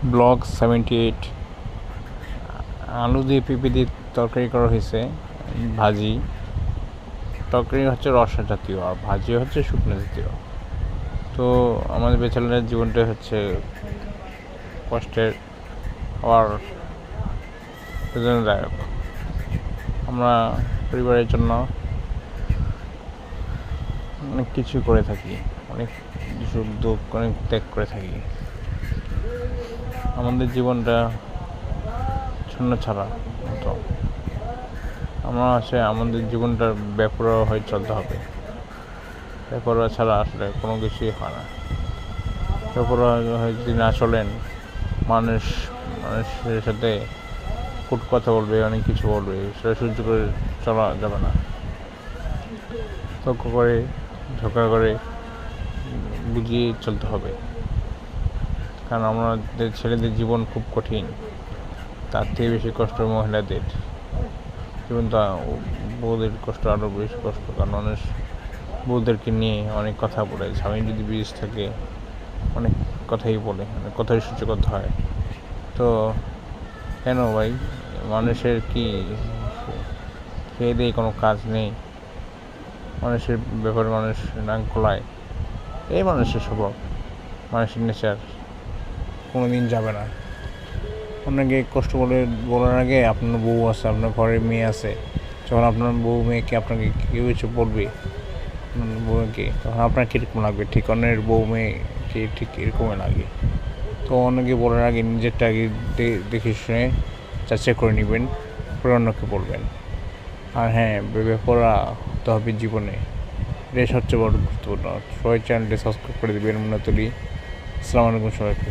Block 78 আলু দিয়ে পেঁপে দিয়ে তরকারি করা হয়েছে, ভাজি। তরকারি হচ্ছে রসা জাতীয় আর ভাজি হচ্ছে শুকনো জাতীয়। তো আমাদের ব্যাচেলরের জীবনটা হচ্ছে কষ্টের আর বেদনাদায়ক। আমরা পরিবারের জন্য অনেক কিছু করে থাকি, অনেক সুখ দুঃখ অনেক ত্যাগ করে থাকি। আমাদের জীবনটা শূন্য ছাড়া মতো। আমরা আমাদের জীবনটার বেপরোয়া হয়ে চলতে হবে। বেপরোয়া ছাড়া আসলে কোনো কিছুই হয় না। বেপরোয়া হয়ে যদি না চলেন, মানুষের সাথে কটু কথা বলবে, অনেক কিছু বলবে, সেটা সহ্য করে চলা যাবে না। তর্ক করে, ঝগড়া করে বুঝিয়ে চলতে হবে। কারণ আমাদের ছেলেদের জীবন খুব কঠিন, তার থেকে বেশি কষ্ট মহিলাদের জীবনটা। বউদের কষ্ট আরও বেশি কষ্ট, কারণ মানুষ বউদেরকে নিয়ে অনেক কথা বলে। স্বামী যদি বিদেশ থাকে অনেক কথাই বলে, অনেক কথাই সহ্য করতে হয়। তো কেন ভাই, মানুষের কি খেয়ে দিয়ে কোনো কাজ নেই? মানুষের ব্যাপারে মানুষ নাক গলায়, এই মানুষের স্বভাব, মানুষের নেচার কোনো দিন যাবে না। আপনাকে কষ্ট বলার আগে আপনার বউ আছে, আপনার ঘরের মেয়ে আছে। যখন আপনার বউ মেয়েকে আপনাকে কেউ কিছু বলবে, আপনার বউকে, তখন আপনার কীরকম লাগবে? ঠিক অন্যের বউ মেয়েকে ঠিক এরকমই লাগে। তো অন্যকে বলার আগে নিজেরটা আগে দেখে শুনে যাচাই করে নেবেন, পরে অন্যকে বলবেন। আর হ্যাঁ, বেপরোয়া হতে হবে জীবনে, এটাই সবচেয়ে বড় গুরুত্বপূর্ণ। সবাই চ্যানেলটি সাবস্ক্রাইব করে দেবেন। মুনাতুলি। আসসালামু আলাইকুম সবাইকে।